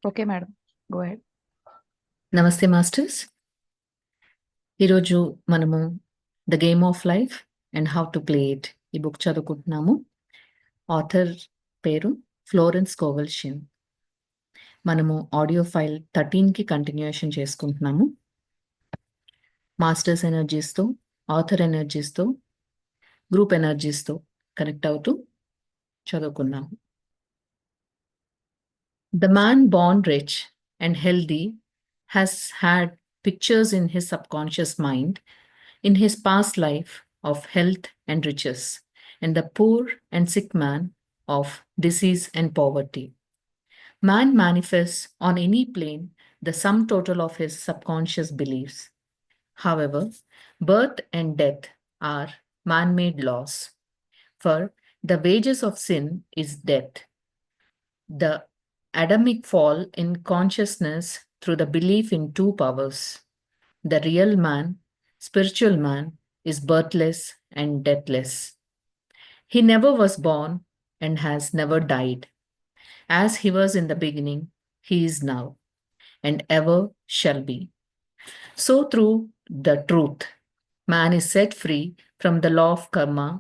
Okay madam, go head. నమస్తే masters. ఈరోజు మనము the game of life and how to play it ఈ book చదువుకుంటున్నాము. Author పేరు Florence కోవల్షిన్. మనము ఆడియో ఫైల్ 13కి కంటిన్యూషన్ చేసుకుంటున్నాము. మాస్టర్స్ ఎనర్జీస్తో, ఆథర్ ఎనర్జీస్తో, గ్రూప్ ఎనర్జీస్తో కనెక్ట్ అవుతూ చదువుకున్నాము. The man born rich and healthy has had pictures in his subconscious mind in his past life of health and riches, and the poor and sick man of disease and poverty. Man manifests on any plane the sum total of his subconscious beliefs. However, birth and death are man made laws. For the wages of sin is death. The Adamic fall in consciousness through the belief in two powers. The real man, spiritual man, is birthless and deathless. He never was born and has never died. As he was in the beginning, he is now, and ever shall be. So, through the truth, man is set free from the law of karma,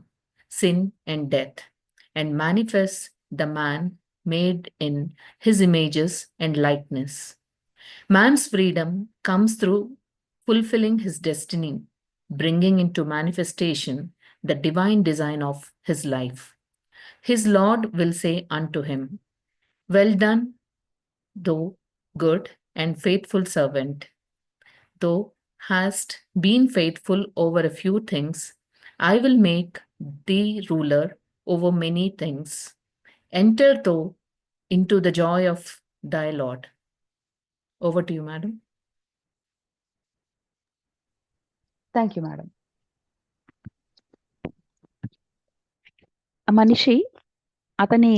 sin, and death, and manifests the man made in his images and likeness. Man's freedom comes through fulfilling his destiny, bringing into manifestation the divine design of his life. His Lord will say unto him, Well done, thou good and faithful servant. Thou hast been faithful over a few things. I will make thee ruler over many things. Enter thou into the joy of thy Lord. Over to you, madam. Thank you madam. మనిషి అతని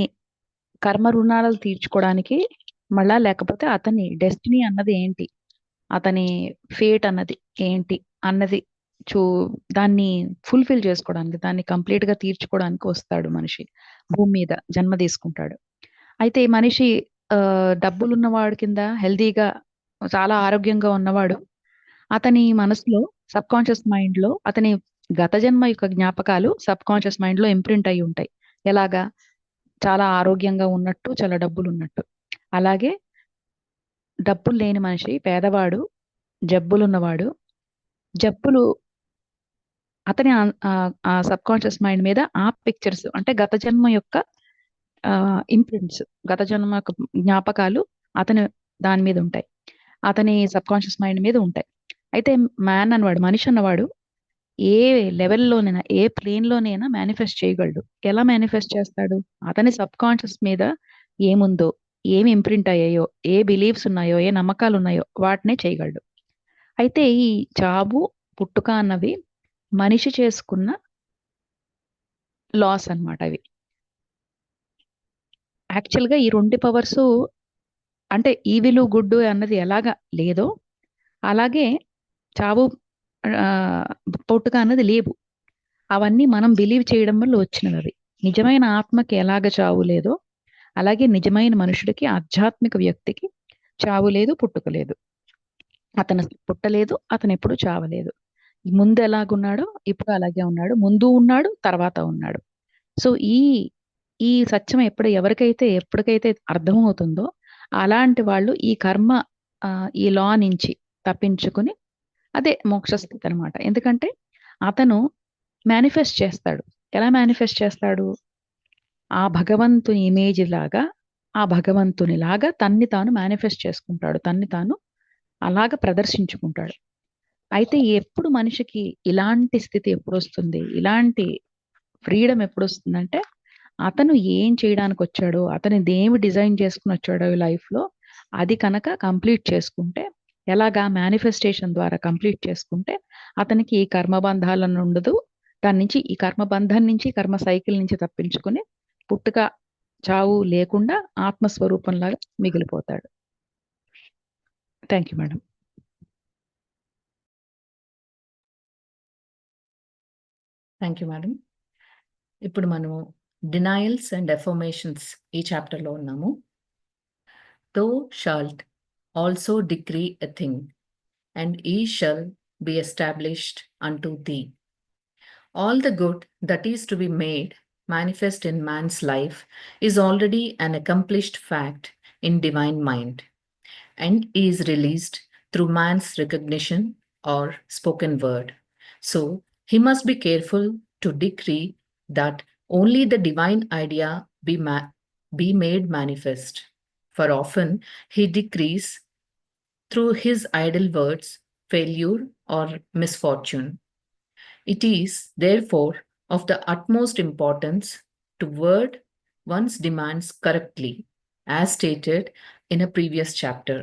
కర్మ రుణాలు తీర్చుకోవడానికి మళ్ళా, లేకపోతే అతని destiny అన్నది ఏంటి, అతని ఫేట్ అన్నది ఏంటి అన్నది చూ దాన్ని ఫుల్ఫిల్ చేసుకోవడానికి, దాన్ని కంప్లీట్ గా తీర్చుకోవడానికి వస్తాడు మనిషి. భూమి మీద జన్మ తీసుకుంటాడు. అయితే ఈ మనిషి డబ్బులున్నవాడు కింద, హెల్దీగా చాలా ఆరోగ్యంగా ఉన్నవాడు. అతని మనసులో, సబ్ కాన్షియస్ మైండ్ లో అతని గత జన్మ యొక్క జ్ఞాపకాలు సబ్ కాన్షియస్ మైండ్ లో ఇంప్రింట్ అయి ఉంటాయి. ఎలాగా? చాలా ఆరోగ్యంగా ఉన్నట్టు, చాలా డబ్బులు ఉన్నట్టు. అలాగే డబ్బులు లేని మనిషి, పేదవాడు, జబ్బులున్నవాడు, జబ్బులు అతని ఆ సబ్ కాన్షియస్ మైండ్ మీద ఆ పిక్చర్స్, అంటే గత జన్మ యొక్క ఇంప్రింట్స్, గత జన్మ యొక్క జ్ఞాపకాలు అతని దాని మీద ఉంటాయి, అతని సబ్ కాన్షియస్ మైండ్ మీద ఉంటాయి. అయితే మ్యాన్ అన్నవాడు, మనిషి అన్నవాడు ఏ లెవెల్లోనైనా, ఏ ప్లేన్ లోనైనా మేనిఫెస్ట్ చేయగలడు. ఎలా మేనిఫెస్ట్ చేస్తాడు? అతని సబ్ కాన్షియస్ మీద ఏముందో, ఏమి ఇంప్రింట్ అయ్యాయో, ఏ బిలీఫ్స్ ఉన్నాయో, ఏ నమ్మకాలు ఉన్నాయో వాటినే చేయగలడు. అయితే ఈ చావు, పుట్టుక అన్నవి మనిషి చేసుకున్న లాస్ అన్నమాట. అవి యాక్చువల్ గా ఈ రెండు పవర్స్, అంటే ఈవిలు గుడ్డు అన్నది ఎలాగా లేదో అలాగే చావు, ఆ, పుట్టుక అన్నది లేవు. అవన్నీ మనం బిలీవ్ చేయడం వల్ల వచ్చినవి అవి. నిజమైన ఆత్మకి ఎలాగ చావు లేదో అలాగే నిజమైన మనుషుడికి, ఆధ్యాత్మిక వ్యక్తికి చావు లేదు, పుట్టుక లేదు. అతను పుట్టలేదు, అతను ఎప్పుడు చావలేదు. ముందు ఎలాగున్నాడో ఇప్పుడు అలాగే ఉన్నాడు, ముందు ఉన్నాడు, తర్వాత ఉన్నాడు. సో ఈ ఈ సత్యం ఎవరికైతే ఎప్పటికైతే అర్థమవుతుందో అలాంటి వాళ్ళు ఈ కర్మ, ఈ లా నుంచి తప్పించుకుని, అదే మోక్ష స్థితి అనమాట. ఎందుకంటే అతను మేనిఫెస్ట్ చేస్తాడు. ఎలా మేనిఫెస్ట్ చేస్తాడు? ఆ భగవంతుని ఇమేజ్ లాగా, ఆ భగవంతుని లాగా తన్ని తాను మేనిఫెస్ట్ చేసుకుంటాడు, తన్ని తాను అలాగ ప్రదర్శించుకుంటాడు. అయితే ఎప్పుడు మనిషికి ఇలాంటి స్థితి ఎప్పుడు వస్తుంది, ఇలాంటి ఫ్రీడమ్ ఎప్పుడు వస్తుందంటే, అతను ఏం చేయడానికి వచ్చాడో, అతని దేమి డిజైన్ చేసుకుని వచ్చాడో ఈ లైఫ్ లో, అది కనుక కంప్లీట్ చేసుకుంటే, ఎలాగా మేనిఫెస్టేషన్ ద్వారా కంప్లీట్ చేసుకుంటే అతనికి ఈ కర్మబంధాలను ఉండదు. దాని నుంచి, ఈ కర్మబంధం నుంచి, కర్మ సైకిల్ నుంచి తప్పించుకుని పుట్టుక చావు లేకుండా ఆత్మస్వరూపంలాగా మిగిలిపోతాడు. Thank you madam. Thank you madam. ఇప్పుడు మనము డినయల్స్ అండ్ ఎఫర్మేషన్స్ ఈ చాప్టర్లో ఉన్నాము. thou shalt also decree a thing, and it shall be established unto thee. All the good that is to be made manifest in man's life is already an accomplished fact in divine mind, and is released through man's recognition or spoken word. So he must be careful to decree that only the divine idea be made manifest. For often he decrees through his idle words failure or misfortune. It is, therefore, of the utmost importance to word one's demands correctly, as stated in a previous chapter.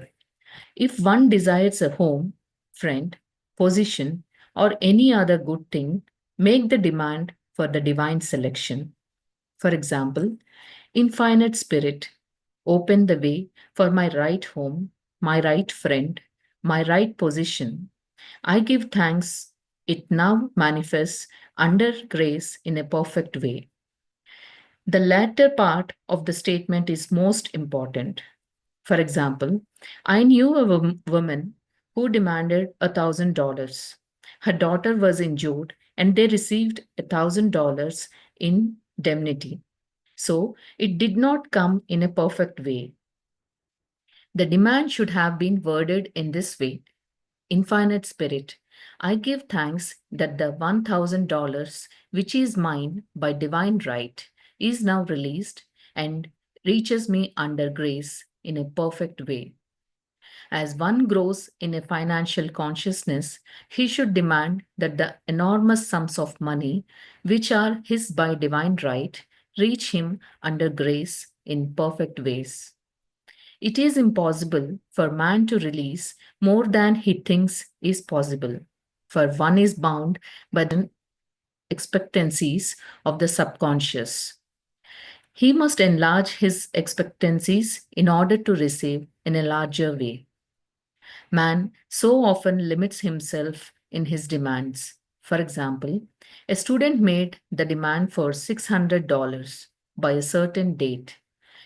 If one desires a home, friend, position, or any other good thing, make the demand for the divine selection. For example, infinite spirit, open the way for my right home, my right friend, my right position. I give thanks, it now manifests under grace in a perfect way. The latter part of the statement is most important. For example, I knew a woman who demanded $1,000. Her daughter was injured and they received $1,000 in indemnity. So it did not come in a perfect way. The demand should have been worded in this way: Infinite Spirit, I give thanks that the $1,000, which is mine by divine right, is now released and reaches me under grace in a perfect way. As one grows in a financial consciousness, he should demand that the enormous sums of money, which are his by divine right, reach him under grace in perfect ways. It is impossible for man to release more than he thinks is possible, for one is bound by the expectancies of the subconscious. He must enlarge his expectancies in order to receive in a larger way. Man so often limits himself in his demands. For example, a student made the demand for $600 by a certain date.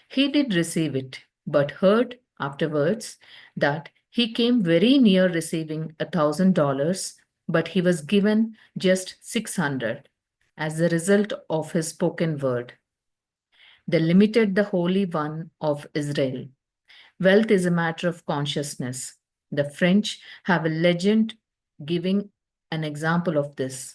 He did receive it, but heard afterwards that he came very near receiving $1,000, but he was given just 600 as a result of his spoken word. They limited the Holy One of Israel. Wealth is a matter of consciousness. The French have a legend giving an example of this.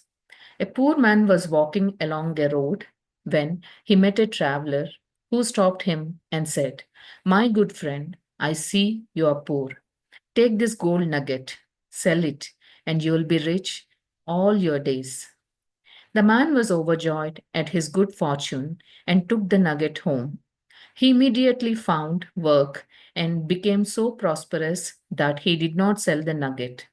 A poor man was walking along a road when he met a traveler who stopped him and said, My good friend, I see you are poor. Take this gold nugget, sell it, and you will be rich all your days. The man was overjoyed at his good fortune and took the nugget home. He immediately found work and became so prosperous that he did not sell the nugget.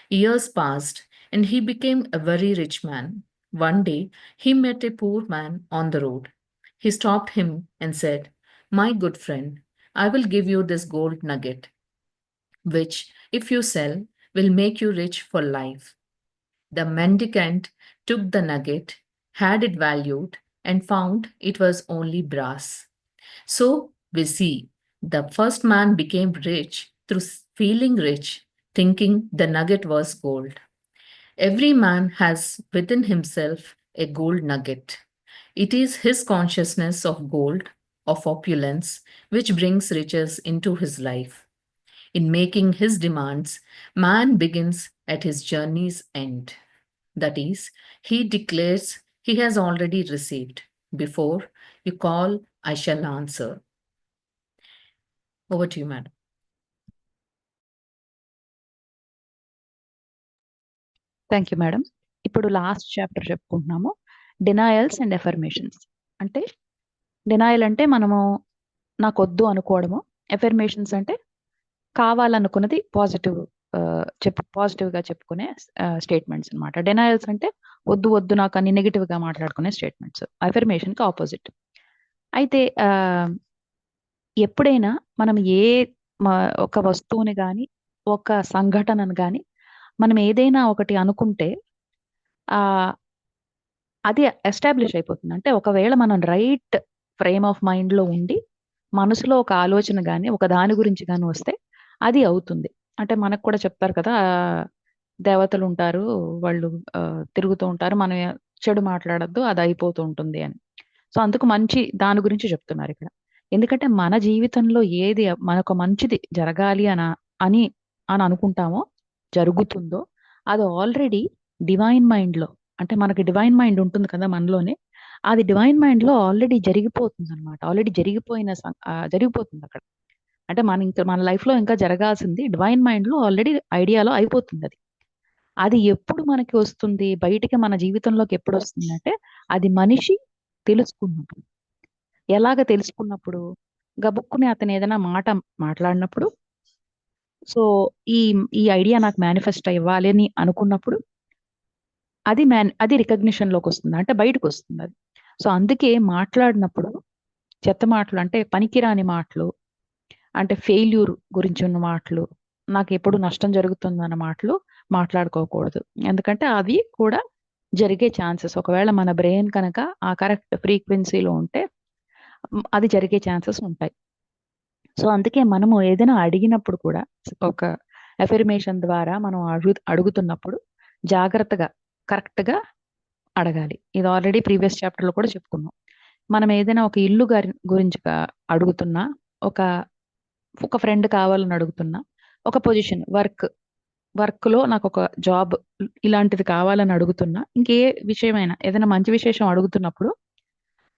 Years passed and he became a very rich man. One day he met a poor man on the road. He stopped him and said, My good friend, I will give you this gold nugget, which, if you sell, will make you rich for life. The mendicant took the nugget, had it valued, and found it was only brass. So we see the first man became rich through feeling rich, thinking the nugget was gold. Every man has within himself a gold nugget. It is his consciousness of gold, of opulence, which brings riches into his life. In making his demands, man begins at his journey's end. That is, he declares he has already received. Before you call, I shall answer. Over to you, madam. Thank you madam. ఇప్పుడు last chapter చెప్పుకుంటున్నాము, డినాయల్స్ and affirmations. అంటే denial అంటే మనము నాకు వద్దు అనుకోవడము, affirmations అంటే కావాలనుకున్నది పాజిటివ్గా చెప్పుకునే statements అనమాట. డినాయల్స్ అంటే వద్దు వద్దు నాకు అని నెగిటివ్గా మాట్లాడుకునే స్టేట్మెంట్స్, ఎఫర్మేషన్కి ఆపోజిట్. అయితే ఎప్పుడైనా మనం ఒక వస్తువుని కానీ ఒక సంఘటనను కానీ మనం ఏదైనా ఒకటి అనుకుంటే అది ఎస్టాబ్లిష్ అయిపోతుంది. అంటే ఒకవేళ మనం రైట్ ఫ్రేమ్ ఆఫ్ మైండ్లో ఉండి మనసులో ఒక ఆలోచన గాని, ఒక దాని గురించి గాని వస్తే అది అవుతుంది. అంటే మనకు కూడా చెప్తారు కదా! దేవతలుంటారు. వాళ్ళు తిరుగుతూ ఉంటారు. మనం చెడు మాట్లాడొద్దు. అది అయిపోతూ ఉంటుంది అని. సో, అందుకు మంచి దాని గురించి చెప్తున్నారిక్కడ. ఎందుకంటే మన జీవితంలో ఏది మనకు మంచిది జరగాలి అని అని అనుకుంటామో, జరుగుతుందో అది ఆల్రెడీ డివైన్ మైండ్‌లో అంటే మనకి డివైన్ మైండ్ ఉంటుంది కదా మనలోనే. అది డివైన్ మైండ్‌లో ఆల్రెడీ జరిగిపోతుందన్నమాట. ఆల్రెడీ జరిగిపోతుందక్కడ. అంటే మన లైఫ్‌లో ఇంకా జరగాల్సింది డివైన్ మైండ్‌లో ఆల్రెడీ ఐడియాలో అయిపోతుందది. అది ఎప్పుడు మనకి వస్తుంది? బయటికి మన జీవితంలోకి ఎప్పుడొస్తుందంటే, అది మనిషి తెలుసుకున్నప్పుడు. ఎలాగ తెలుసుకున్నప్పుడు? గబుక్కుని అతను ఏదైనా మాట మాట్లాడినప్పుడు, సో, ఈ ఈ ఐడియా నాకు మేనిఫెస్ట్ ఇవ్వాలి అని అనుకున్నప్పుడు, అది రికగ్నిషన్‌లోకొస్తుంది. అంటే బయటకొస్తుందది. సో, అందుకే మాట్లాడినప్పుడు చెత్త మాటలు అంటే పనికిరాని మాటలు, అంటే ఫెయిల్యూర్ గురించున్న మాటలు, నాకెప్పుడు నష్టం జరుగుతుందన్న మాటలు మాట్లాడుకోకూడదు. ఎందుకంటే అవి కూడా జరిగే ఛాన్సెస్ ఒకవేళ మన బ్రెయిన్ కనుక ఆ కరెక్ట్ ఫ్రీక్వెన్సీలో ఉంటే అది జరిగే ఛాన్సెస్ ఉంటాయి. సో, అందుకే మనము ఏదైనా అడిగినప్పుడు కూడా ఒక అఫర్మేషన్ ద్వారా మనం అడుగుతున్నప్పుడు జాగ్రత్తగా, కరెక్ట్‌గా అడగాలి. ఇది ఆల్రెడీ ప్రీవియస్ చాప్టర్‌లో కూడా చెప్పుకున్నాం. మనం ఏదైనా ఒక ఇల్లు గురించి అడుగుతున్నా, ఒక ఒక ఫ్రెండ్ కావాలని అడుగుతున్నా, ఒక పొజిషన్ వర్క్‌లో నాకొక జాబ్ ఇలాంటిది కావాలని అడుగుతున్నా, ఇంకే విషయమైనా ఏదైనా మంచి విశేషం అడుగుతున్నప్పుడు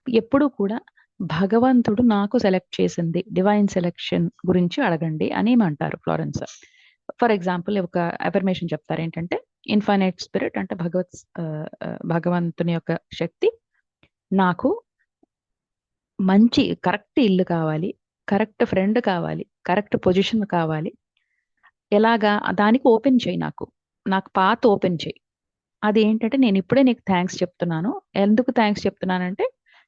ఎప్పుడూ కూడా భగవంతుడు నాకు సెలెక్ట్ చేసింది. డివైన్ సెలక్షన్ గురించి అడగండి అని అంటారు ఫ్లోరెన్స్. ఫర్ ఎగ్జాంపుల్ ఒక అఫర్మేషన్ చెప్తారు ఏంటంటే, ఇన్ఫైనైట్ స్పిరిట్ అంటే భగవంతుని యొక్క శక్తి నాకు మంచి కరెక్ట్ ఇల్లు కావాలి. కరెక్ట్ ఫ్రెండ్ కావాలి. కరెక్ట్ పొజిషన్ కావాలి. ఎలాగా దానికి ఓపెన్ చెయ్యి నాకు. నాకు పాత్ ఓపెన్ చెయ్యి. అదేంటంటే నేనిప్పుడే నీకు థాంక్స్ చెప్తున్నాను. ఎందుకు థాంక్స్ చెప్తున్నానంటే,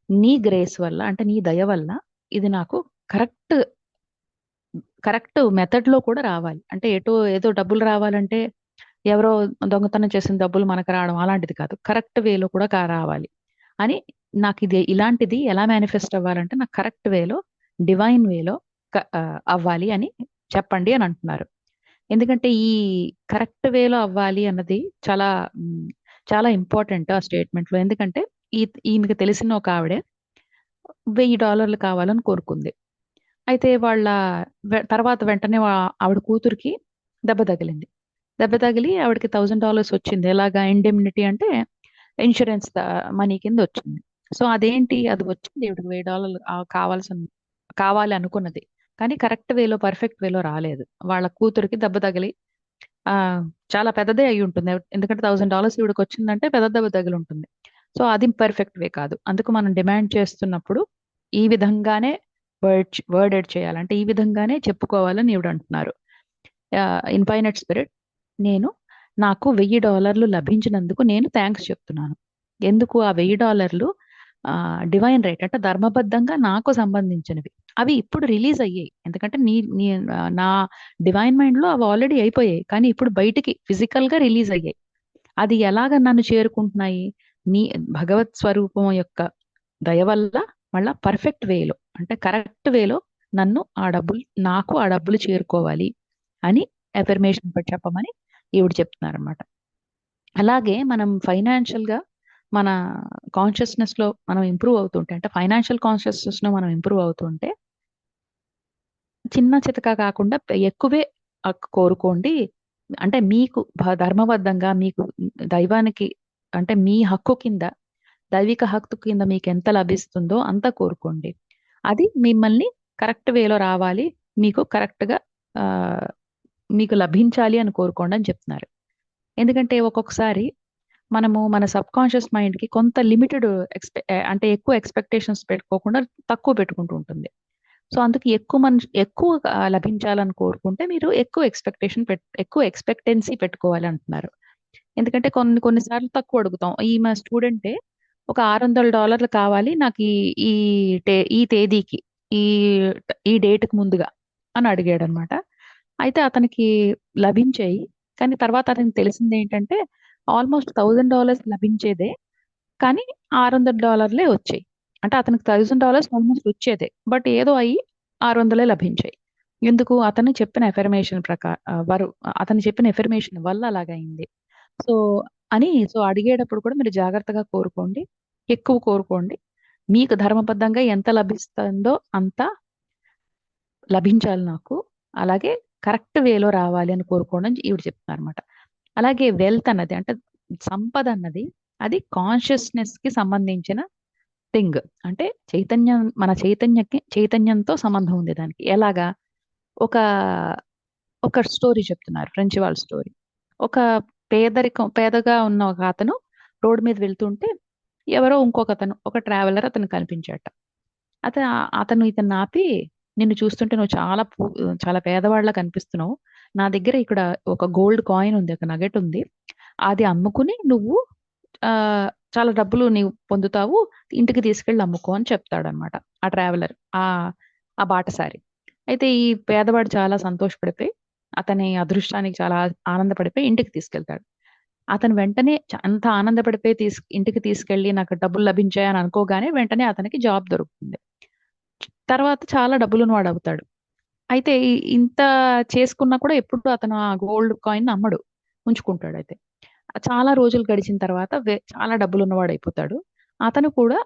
నీ గ్రేస్ వల్ల అంటే నీ దయ వల్ల ఇది నాకు కరెక్ట్, కరెక్ట్ మెథడ్‌లో కూడా రావాలి. అంటే ఏదో డబ్బులు రావాలంటే ఎవరో దొంగతనం చేసిన డబ్బులు మనకు రావడం అలాంటిది కాదు. కరెక్ట్ వేలో కూడా రావాలి. అని నాకిది ఇలాంటిది ఎలా మేనిఫెస్ట్ అవ్వాలంటే నాకు కరెక్ట్ వేలో, డివైన్ వేలో అవ్వాలి అని చెప్పండి అని అంటున్నారు. ఎందుకంటే ఈ కరెక్ట్ వేలో అవ్వాలి అన్నది చాలా హ్మ్, చాలా ఇంపార్టెంట్ ఆ స్టేట్మెంట్‌లో. ఎందుకంటే ఈ ఈమెకు తెలిసిన ఒక ఆవిడ $1000 కావాలని కోరుకుంది. అయితే వాళ్ళ తర్వాత వెంటనే ఆవిడ కూతురికి దెబ్బ తగిలింది. దెబ్బ తగిలి ఆవిడకి $1000 వచ్చింది. ఎలాగా ఇండెమ్నిటీ అంటే ఇన్స్యూరెన్స్ మనీ కింద వచ్చింది. సో, అదేంటి అది వచ్చింది ఈవిడకి $1000 కావాలి అనుకున్నది. కానీ కరెక్ట్ వేలో, పర్ఫెక్ట్ వేలో రాలేదు. వాళ్ళ కూతురికి దెబ్బ తగిలి చాలా పెద్దదే అయ్యుంటుంది. ఎందుకంటే $1000 ఈవిడకొచ్చిందంటే పెద్ద దెబ్బ తగిలుంటుంది. సో, అది పర్ఫెక్ట్ వే కాదు. అందుకు మనం డిమాండ్ చేస్తున్నప్పుడు ఈ విధంగానే వర్డెడ్ చేయాలి. అంటే ఈ విధంగానే చెప్పుకోవాలని ఈవిడంటున్నారు. ఇన్‌ఫైనైట్ స్పిరిట్ నేను నాకు $1000 లభించినందుకు నేను థాంక్స్ చెప్తున్నాను. ఎందుకు ఆ $1000 డివైన్ రైట్ అంటే ధర్మబద్ధంగా నాకు సంబంధించినవి. అవి ఇప్పుడు రిలీజ్ అయ్యాయి. ఎందుకంటే నీ నీ నా డివైన్ మైండ్‌లో అవి ఆల్రెడీ అయిపోయాయి. కానీ ఇప్పుడు బయటికి ఫిజికల్‌గా రిలీజ్ అయ్యాయి. అది ఎలాగ నన్ను చేరుకుంటున్నాయి? నీ భగవత్ స్వరూపం యొక్క దయ వల్ల మళ్ళా పర్ఫెక్ట్ వేలో అంటే కరెక్ట్ వేలో నాకు ఆ డబ్బులు చేరుకోవాలి అని అఫర్మేషన్ చెప్పమని ఈవిడ చెప్తున్నారన్నమాట. అలాగే మనం ఫైనాన్షియల్‌గా మన కాన్షియస్‌నెస్‌లో మనం ఇంప్రూవ్ అవుతుంటే అంటే ఫైనాన్షియల్ కాన్షియస్‌నెస్‌లో మనం ఇంప్రూవ్ అవుతుంటే చిన్న చితక కాకుండా ఎక్కువే కోరుకోండి. అంటే మీకు ధర్మబద్ధంగా మీకు దైవానికి అంటే మీ హక్కు కింద, దైవిక హక్కు కింద మీకెంత లభిస్తుందో అంత కోరుకోండి. అది మిమ్మల్ని కరెక్ట్ వేలో రావాలి. మీకు కరెక్ట్‌గా ఆహ్, మీకు లభించాలి అని కోరుకోండి అని చెప్తున్నారు. ఎందుకంటే ఒక్కొక్కసారి మనము మన సబ్‌కాన్షియస్ మైండ్‌కి కొంత లిమిటెడ్ అంటే ఎక్కువ ఎక్స్‌పెక్టేషన్స్ పెట్టుకోకుండా తక్కువ పెట్టుకుంటూ ఉంటుంది. సో, అందుకు ఎక్కువ లభించాలని కోరుకుంటే మీరు ఎక్కువ ఎక్స్‌పెక్టెన్సీ పెట్టుకోవాలి అంటున్నారు. ఎందుకంటే కొన్ని కొన్ని సార్లు తక్కువ అడుగుతాం. ఈమె స్టూడెంటే ఒక $600 కావాలి నాకు ఈ ఈ తేదీకి, ఈ ఈ డేట్‌కి ముందుగా అని అడిగాడన్నమాట. అయితే అతనికి లభించాయి. కానీ తర్వాత అతనికి తెలిసిందేంటంటే ఆల్‌మోస్ట్ $1000 లభించేదే. కానీ $600 వచ్చాయి. అంటే అతనికి $1000 ఆల్‌మోస్ట్ వచ్చేదే. బట్ ఏదో అయ్యి 600 లభించాయి. ఎందుకు? అతను చెప్పిన ఎఫర్మేషన్ అతను చెప్పిన ఎఫర్మేషన్ వల్ల అలాగైంది. సో, సో అడిగేటప్పుడు కూడా మీరు జాగ్రత్తగా కోరుకోండి. ఎక్కువ కోరుకోండి. మీకు ధర్మబద్ధంగా ఎంత లభిస్తుందో అంత లభించాలి నాకు. అలాగే కరెక్ట్ వేలో రావాలి అని కోరుకోండి అని ఈవిడ చెప్తున్నారన్నమాట. అలాగే వెల్త్ అన్నది అంటే సంపద అన్నది అది కాన్షియస్నెస్ కి సంబంధించిన థింగ్. అంటే చైతన్యంతో సంబంధం ఉంది దానికి. ఎలాగా? ఒక ఒక స్టోరీ చెప్తున్నారు. ఫ్రెంచ్ వాళ్ళ స్టోరీ. ఒక పేదగా ఉన్న ఒక అతను రోడ్డు మీద వెళ్తుంటే ఎవరో ఇంకొకతను ఒక ట్రావెలర్ అతను కనిపించాట. అతను ఇతన్ని ఆపి, నిన్ను చూస్తుంటే నువ్వు చాలా పేదవాడిలా కనిపిస్తున్నావు. నా దగ్గర ఇక్కడ ఒక గోల్డ్ కాయిన్ ఉంది, ఒక నగెట్ ఉంది. అది అమ్ముకుని నువ్వు చాలా డబ్బులు నీవు పొందుతావు. ఇంటికి తీసుకెళ్ళి అమ్ముకో అని చెప్తాడనమాట ఆ ట్రావెలర్, ఆ బాటసారి. అయితే ఈ పేదవాడు చాలా సంతోషపడిపోయి, అతని అదృష్టానికి చాలా ఆనందపడిపోయి ఇంటికి తీసుకెళ్తాడు. అతను వెంటనే అంత ఆనందపడిపోయి ఇంటికి తీసుకెళ్ళి నాకు డబ్బులు లభించాయని అనుకోగానే వెంటనే అతనికి జాబ్ దొరుకుతుంది. తర్వాత చాలా డబ్బులున్నవాడు అవుతాడు. అయితే ఇంత చేసుకున్నా కూడా ఎప్పుడు అతను ఆ గోల్డ్ కాయిన్ అమ్మడు, ఉంచుకుంటాడు. అయితే చాలా రోజులు గడిచిన తర్వాత చాలా డబ్బులు ఉన్నవాడు అయిపోతాడు. అతను కూడా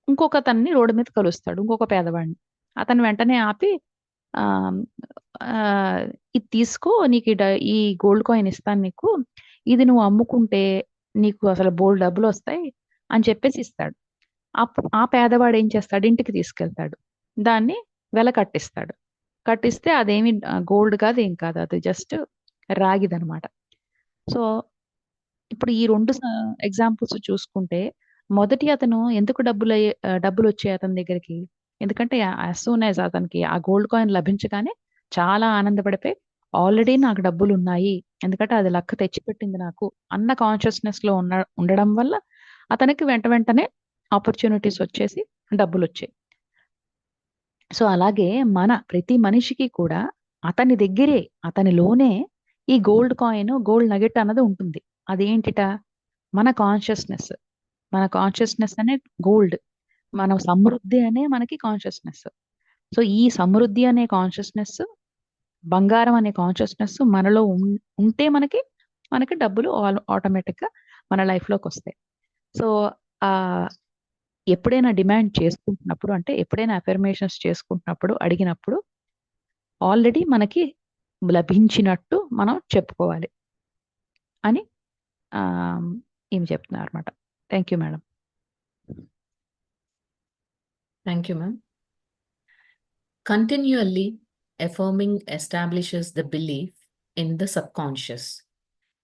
ఇంకొక అతన్ని రోడ్డు మీద కలుస్తాడు, ఇంకొక పేదవాడిని. అతను వెంటనే ఆపి, ఆ ఆ, ఇది తీసుకో, నీకు ఈ గోల్డ్ కాయిన్ ఇస్తాను నీకు, ఇది నువ్వు అమ్ముకుంటే నీకు అసలు బోల్డ్ డబ్బులు వస్తాయి అని చెప్పేసి ఇస్తాడు. ఆ పేదవాడు ఏం చేస్తాడు? ఇంటికి తీసుకెళ్తాడు, దాన్ని వెల కట్టిస్తాడు. కట్టిస్తే అదేమి గోల్డ్ కాదు, ఏం కాదు, అది జస్ట్ రాగిదనమాట. సో ఇప్పుడు ఈ 2 ఎగ్జాంపుల్స్ చూసుకుంటే, మొదటి అతను ఎందుకు డబ్బులు వచ్చాయి అతని దగ్గరికి? ఎందుకంటే యాజ్ సూన్ యాజ్ అతనికి ఆ గోల్డ్ కాయిన్ లభించగానే చాలా ఆనందపడిపోయి, ఆల్రెడీ నాకు డబ్బులు ఉన్నాయి, ఎందుకంటే అది లక్ తెచ్చిపెట్టింది నాకు అన్న కాన్షియస్నెస్ లో ఉండడం వల్ల అతనికి వెంటనే ఆపర్చునిటీస్ వచ్చేసి డబ్బులు వచ్చాయి. సో అలాగే ప్రతి మనిషికి కూడా అతని దగ్గరే, అతనిలోనే ఈ గోల్డ్ కాయిన్, గోల్డ్ నగెట్ అన్నది ఉంటుంది. అదేంటిట? మన కాన్షియస్నెస్. మన కాన్షియస్నెస్ అనే గోల్డ్. మన సమృద్ధి అనే మనకి కాన్షియస్నెస్. సో ఈ సమృద్ధి అనే కాన్షియస్నెస్, బంగారం అనే కాన్షియస్నెస్ మనలో ఉంటే మనకి డబ్బులు ఆటోమేటిక్ గా మన లైఫ్ లోకి వస్తాయి. సో ఆ ఎప్పుడైనా డిమాండ్ చేసుకుంటున్నప్పుడు, అంటే ఎప్పుడైనా అఫర్మేషన్స్ చేసుకుంటున్నప్పుడు, అడిగినప్పుడు ఆల్రెడీ మనకి లభించినట్టు మనం చెప్పుకోవాలి అని ఏమి చెప్తున్నారు అనమాట. Thank you madam. Thank you, ma'am. Continually affirming establishes the belief in the subconscious.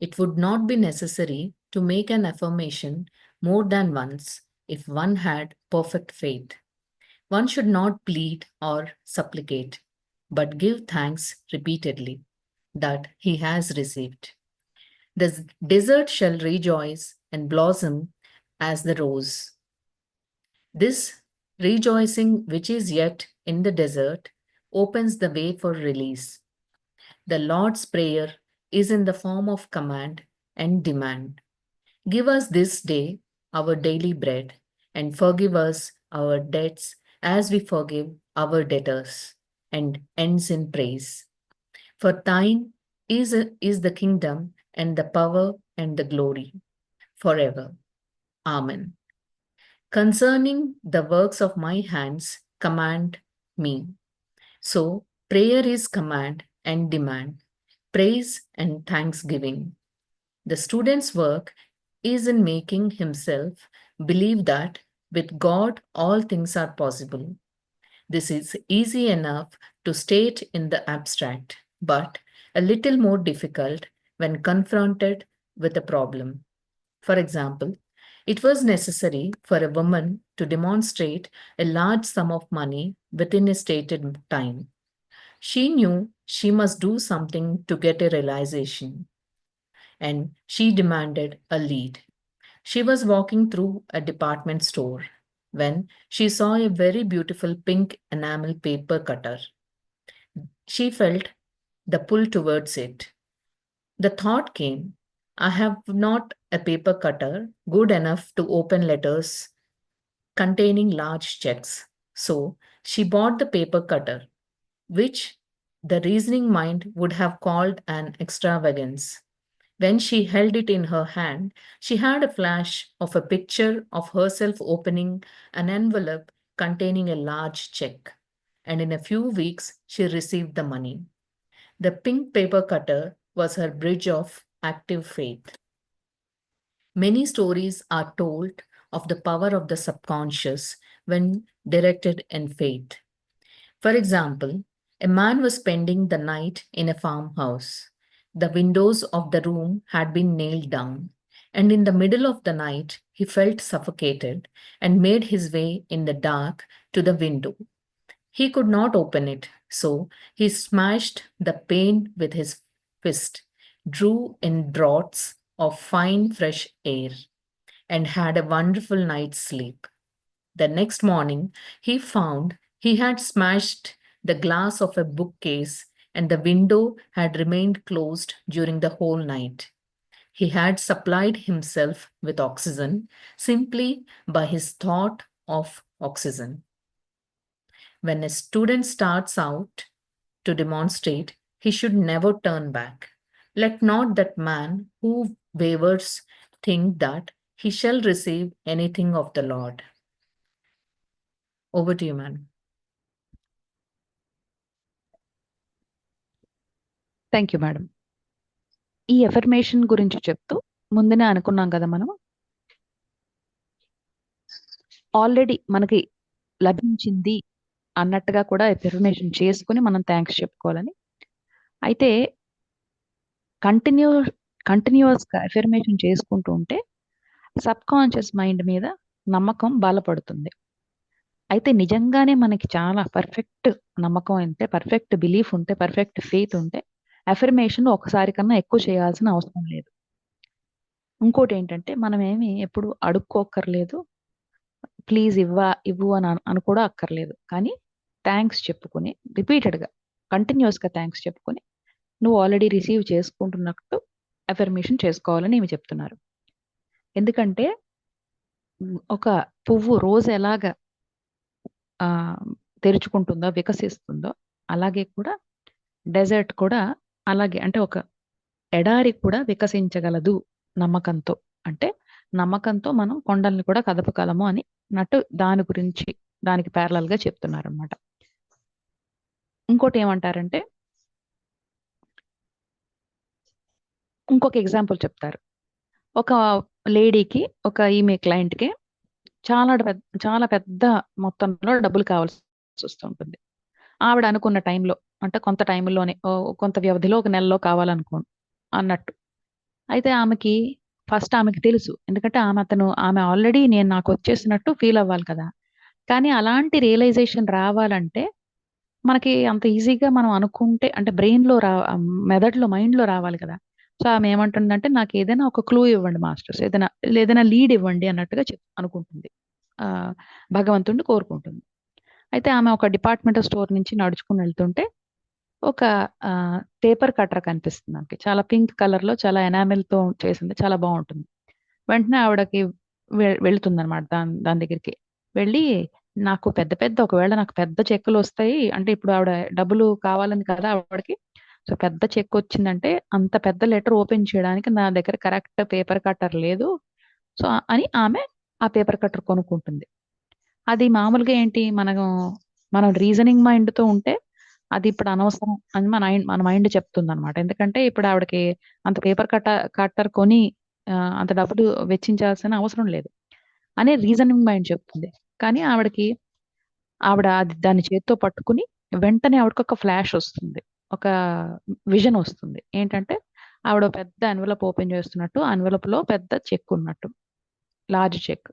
It would not be necessary to make an affirmation more than once if one had perfect faith. One should not plead or supplicate, but give thanks repeatedly that he has received. The desert shall rejoice and blossom as the rose. This rejoicing, which is yet in the desert, opens the way for release. The Lord's Prayer is in the form of command and demand. Give us this day our daily bread, and forgive us our debts as we forgive our debtors, and ends in praise. For thine is the kingdom and the power and the glory forever. Amen. Concerning the works of my hands, command me. So, prayer is command and demand, praise and thanksgiving. The student's work is in making himself believe that with God all things are possible. This is easy enough to state in the abstract, but a little more difficult when confronted with a problem. For example, it was necessary for a woman to demonstrate a large sum of money within a stated time. She knew she must do something to get a realization, and she demanded a lead. She was walking through a department store when she saw a very beautiful pink enamel paper cutter. She felt the pull towards it. The thought came, I have not a paper cutter good enough to open letters containing large checks, so She bought the paper cutter, which the reasoning mind would have called an extravagance. When she held it in her hand, she had a flash of a picture of herself opening an envelope containing a large check, and in a few weeks she received the money. The pink paper cutter was her bridge of active faith. Many stories are told of the power of the subconscious when directed in faith. For example, a man was spending the night in a farmhouse. The windows of the room had been nailed down, and in the middle of the night he felt suffocated and made his way in the dark to the window. He could not open it, so he smashed the pane with his fist, drew in draughts of fine fresh air, and had a wonderful night's sleep. The next morning, he found he had smashed the glass of a bookcase, and the window had remained closed during the whole night. He had supplied himself with oxygen simply by his thought of oxygen. When a student starts out to demonstrate, he should never turn back. Let not that man who wavers think that he shall receive anything of the Lord. Over to you, madam. Thank you madam. ఈ affirmation గురించి చెప్తూ ముందునే అనుకున్నాం కదా మనం, already మనకి లభించింది అన్నట్టుగా కూడా ఎఫర్మేషన్ చేసుకుని మనం థ్యాంక్స్ చెప్పుకోవాలని. అయితే కంటిన్యూస్గా ఎఫర్మేషన్ చేసుకుంటూ ఉంటే సబ్ కాన్షియస్ మైండ్ మీద నమ్మకం బలపడుతుంది. అయితే నిజంగానే మనకి చాలా పర్ఫెక్ట్ నమ్మకం ఉంటే, పర్ఫెక్ట్ బిలీఫ్ ఉంటే, పర్ఫెక్ట్ ఫెయిత్ ఉంటే అఫర్మేషన్ ఒకసారి కన్నా ఎక్కువ చేయాల్సిన అవసరం లేదు. ఇంకోటి ఏంటంటే మనం ఏమి ఎప్పుడు అడుక్కోక్కర్లేదు, ప్లీజ్ ఇవ్వు అని అనుకోవడం అక్కర్లేదు. కానీ థ్యాంక్స్ చెప్పుకుని రిపీటెడ్గా కంటిన్యూస్గా థ్యాంక్స్ చెప్పుకొని నువ్వు ఆల్రెడీ రిసీవ్ చేసుకుంటున్నట్టు అఫర్మేషన్ చేసుకోవాలని ఏమి చెప్తున్నారు. ఎందుకంటే ఒక పువ్వు రోజు ఎలాగ తెరుచుకుంటుందో, వికసిస్తుందో, అలాగే కూడా డెజర్ట్ కూడా అలాగే, అంటే ఒక ఎడారి కూడా వికసించగలదు నమ్మకంతో. అంటే నమ్మకంతో మనం కొండల్ని కూడా కదపగలము అని నట్టు దాని గురించి, దానికి ప్యారలల్ గా చెప్తున్నారు అనమాట. ఇంకోటి ఏమంటారంటే, ఇంకొక ఎగ్జాంపుల్ చెప్తారు. ఒక లేడీకి, ఒక ఈమె క్లయింట్కి చాలా పెద్ద మొత్తంలో డబ్బులు కావాల్సి వస్తుంటుంది. ఆవిడ అనుకున్న టైంలో, అంటే కొంత టైంలోనే, కొంత వ్యవధిలో, ఒక నెలలో అన్నట్టు. అయితే ఆమెకి తెలుసు, ఎందుకంటే ఆమె ఆల్రెడీ నాకు వచ్చేసినట్టు ఫీల్ అవ్వాలి కదా. కానీ అలాంటి రియలైజేషన్ రావాలంటే మనకి అంత ఈజీగా మనం అనుకుంటే, అంటే బ్రెయిన్లో మెదడులో, మైండ్లో రావాలి కదా. సో ఆమె ఏమంటుందంటే, నాకు ఏదైనా ఒక క్లూ ఇవ్వండి మాస్టర్స్, ఏదైనా లీడ్ ఇవ్వండి అన్నట్టుగా అనుకుంటుంది, భగవంతుడిని కోరుకుంటుంది. అయితే ఆమె ఒక డిపార్ట్మెంటల్ స్టోర్ నుంచి నడుచుకుని వెళ్తుంటే ఒక పేపర్ కట్టర్ కనిపిస్తుంది ఆమెకి. చాలా పింక్ కలర్ లో, చాలా ఎనామిల్తో చేసింది, చాలా బాగుంటుంది. వెంటనే ఆవిడకి వెళుతుంది అనమాట దాని దగ్గరికి. వెళ్ళి, నాకు ఒకవేళ నాకు పెద్ద చెక్కులు వస్తాయి అంటే, ఇప్పుడు ఆవిడ డబ్బులు కావాలని కదా ఆవిడకి, సో పెద్ద చెక్ వచ్చిందంటే అంత పెద్ద లెటర్ ఓపెన్ చేయడానికి నా దగ్గర కరెక్ట్ పేపర్ కట్టర్ లేదు, సో అని ఆమె ఆ పేపర్ కట్టర్ కొనుక్కుంటుంది. అది మామూలుగా ఏంటి, మనం రీజనింగ్ మైండ్తో ఉంటే అది ఇప్పుడు అనవసరం అని మన మైండ్ చెప్తుంది అనమాట. ఎందుకంటే ఇప్పుడు ఆవిడకి అంత పేపర్ కట్టర్ కొని అంత డబ్బులు వెచ్చించాల్సిన అవసరం లేదు అనే రీజనింగ్ మైండ్ చెప్తుంది. కానీ ఆవిడ అది దాన్ని చేత్తో పట్టుకుని వెంటనే ఆవిడకి ఒక ఫ్లాష్ వస్తుంది, ఒక విజన్ వస్తుంది. ఏంటంటే ఆవిడ పెద్ద ఎన్వలప్ ఓపెన్ చేస్తున్నట్టు, ఎన్వలప్ లో పెద్ద చెక్ ఉన్నట్టు, లార్జ్ చెక్.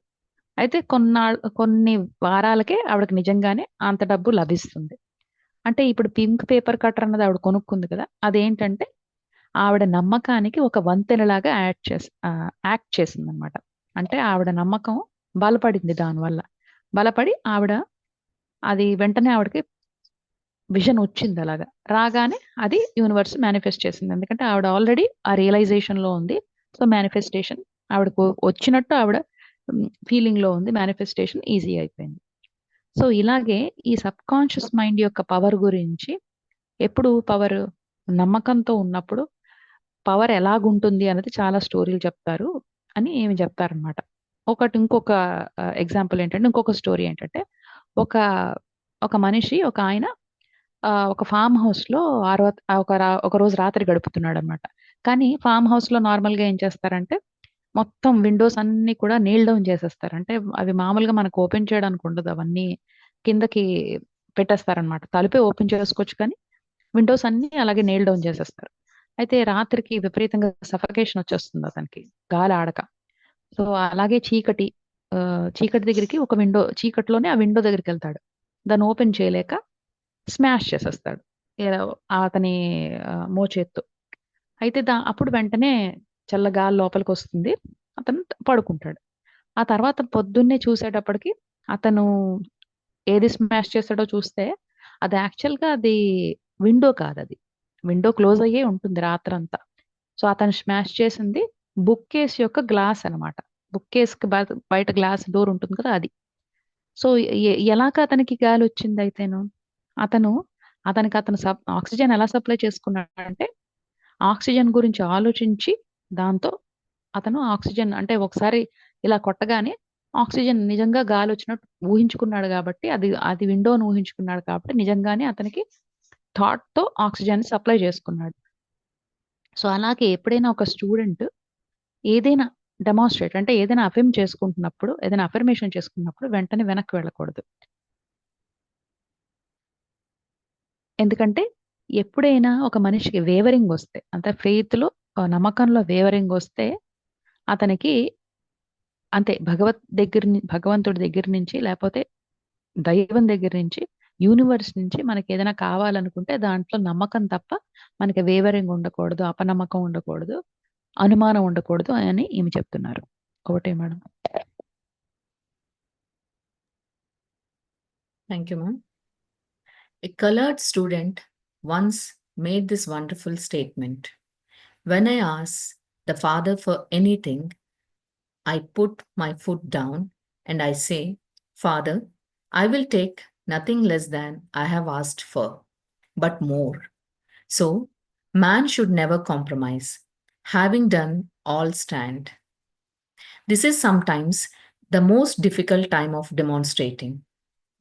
అయితే కొన్ని వారాలకే ఆవిడకి నిజంగానే అంత డబ్బు లభిస్తుంది. అంటే ఇప్పుడు పింక్ పేపర్ కట్టర్ అన్నది ఆవిడ కొనుక్కుంది కదా, అదేంటంటే ఆవిడ నమ్మకానికి ఒక వంతెనలాగా యాక్ట్ చేసింది అనమాట. అంటే ఆవిడ నమ్మకం బలపడింది, దానివల్ల బలపడి అది వెంటనే ఆవిడకి విజన్ వచ్చింది. అలాగా రాగానే అది యూనివర్స్ మేనిఫెస్ట్ చేసింది, ఎందుకంటే ఆవిడ ఆల్రెడీ ఆ రియలైజేషన్ లో ఉంది. సో మేనిఫెస్టేషన్ ఆవిడకు వచ్చినట్టు ఆవిడ ఫీలింగ్ లో ఉంది, మేనిఫెస్టేషన్ ఈజీ అయిపోయింది. సో ఇలాగే ఈ సబ్ కాన్షియస్ మైండ్ యొక్క పవర్ గురించి, ఎప్పుడు పవర్ నమ్మకంతో ఉన్నప్పుడు పవర్ ఎలాగుంటుంది అనేది చాలా స్టోరీలు చెప్తారు అని ఏమి చెప్తారనమాట. ఇంకొక ఎగ్జాంపుల్ ఏంటంటే, ఇంకొక స్టోరీ ఏంటంటే, ఒక ఒక మనిషి, ఒక ఆయన ఒక ఫామ్ హౌస్ లో ఒక రోజు రాత్రి గడుపుతున్నాడు అనమాట. కానీ ఫామ్ హౌస్ లో నార్మల్ గా ఏం చేస్తారంటే, మొత్తం విండోస్ అన్ని కూడా నీల్ డౌన్ చేసేస్తారు. అంటే అవి మామూలుగా మనకు ఓపెన్ చేయడానికి ఉండదు, అవన్నీ కిందకి పెట్టేస్తారనమాట. తలుపే ఓపెన్ చేసుకోవచ్చు కానీ విండోస్ అన్ని అలాగే నెయిల్ డౌన్ చేసేస్తారు. అయితే రాత్రికి విపరీతంగా సఫకేషన్ వచ్చేస్తుంది అతనికి, గాలి ఆడక. సో అలాగే చీకటి దగ్గరికి ఒక చీకటిలోనే ఆ విండో దగ్గరికి వెళ్తాడు. దాన్ని ఓపెన్ చేయలేక స్మాష్ చేసేస్తాడు అతని మోచేత్తో. అయితే అప్పుడు వెంటనే చల్ల గాలి లోపలికి వస్తుంది, అతను పడుకుంటాడు. ఆ తర్వాత పొద్దున్నే చూసేటప్పటికి అతను ఏది స్మాష్ చేశాడో చూస్తే, అది యాక్చువల్గా అది విండో కాదు, అది విండో క్లోజ్ అయ్యే ఉంటుంది రాత్రంతా. సో అతను స్మాష్ చేసింది బుక్ కేస్ యొక్క గ్లాస్ అనమాట. బుక్ కేస్ కి బయట గ్లాస్ డోర్ ఉంటుంది కదా, అది. సో ఎలాగ అతనికి గాలి వచ్చింది అయితేను, అతను అతను ఆక్సిజన్ ఎలా సప్లై చేసుకున్నాడంటే, ఆక్సిజన్ గురించి ఆలోచించి దాంతో అతను ఆక్సిజన్ అంటే ఒకసారి ఇలా కొట్టగానే ఆక్సిజన్ నిజంగా గాలి వచ్చినట్టు ఊహించుకున్నాడు కాబట్టి, అది అది విండోను ఊహించుకున్నాడు కాబట్టి నిజంగానే అతనికి థాట్ తో ఆక్సిజన్ సప్లై చేసుకున్నాడు. సో అలాగే ఎప్పుడైనా ఒక స్టూడెంట్ ఏదైనా డెమాన్స్ట్రేట్ అంటే ఏదైనా ఏదైనా అఫర్మేషన్ చేసుకున్నప్పుడు వెంటనే వెనక్కి వెళ్ళకూడదు. ఎందుకంటే ఎప్పుడైనా ఒక మనిషికి వేవరింగ్ వస్తే, అంటే ఫెయిత్ లో నమ్మకంలో వేవరింగ్ వస్తే, అతనికి అంతే భగవంతుడి దగ్గర నుంచి, లేకపోతే దైవం దగ్గర నుంచి, యూనివర్స్ నుంచి మనకి ఏదైనా కావాలనుకుంటే దాంట్లో నమ్మకం తప్ప మనకి వేవరింగ్ ఉండకూడదు, అపనమ్మకం ఉండకూడదు, అనుమానం ఉండకూడదు అని ఈమె చెప్తున్నారు. ఒకటే madam. Thank you, ma'am. A colored student once made this wonderful statement. When I ask the Father for anything, I put my foot down and I say, Father, I will take nothing less than I have asked for, but more. So, man should never compromise. Having done all stand. This is sometimes the most difficult time of demonstrating.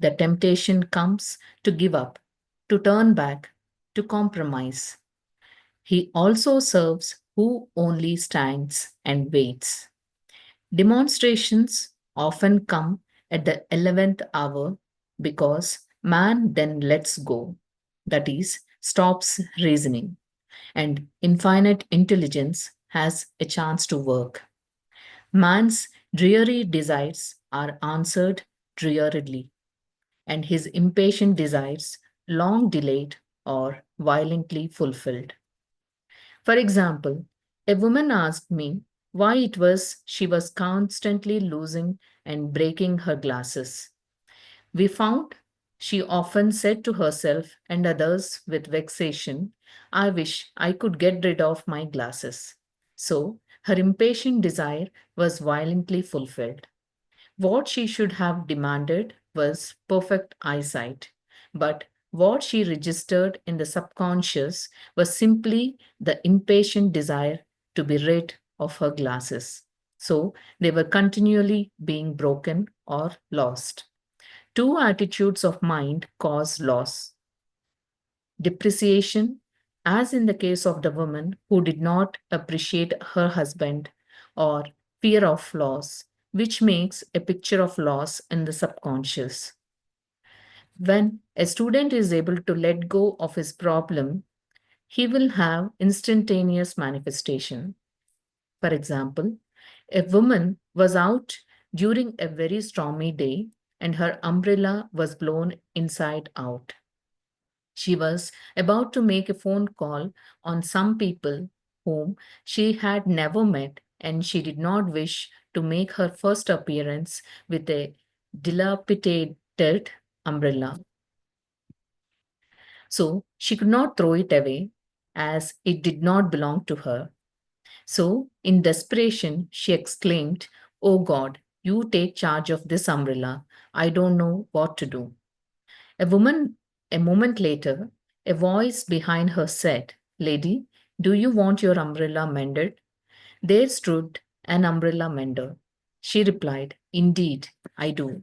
The temptation comes to give up, to turn back, to compromise. He also serves who only stands and waits. Demonstrations often come at the 11th hour because man then lets go, that is, stops reasoning, and infinite intelligence has a chance to work. Man's dreary desires are answered drearily, and his impatient desires long delayed or violently fulfilled. For example, a woman asked me why it was she was constantly losing and breaking her glasses. We found she often said to herself and others with vexation, I wish I could get rid of my glasses. So her impatient desire was violently fulfilled. What she should have demanded was perfect eyesight, but what she registered in the subconscious was simply the impatient desire to be rid of her glasses. So they were continually being broken or lost. Two attitudes of mind cause loss. Depreciation, as in the case of the woman who did not appreciate her husband, or fear of loss, which makes a picture of loss in the subconscious. When a student is able to let go of his problem, he will have instantaneous manifestation. For example, a woman was out during a very stormy day and her umbrella was blown inside out. She was about to make a phone call on some people whom she had never met, and she did not wish to make her first appearance with a dilapidated umbrella. So she could not throw it away as it did not belong to her. So, in desperation, she exclaimed, Oh God, You take charge of this umbrella. I don't know what to do. A moment later, a voice behind her said, Lady, do you want your umbrella mended? There stood an umbrella mender. She replied, Indeed, I do.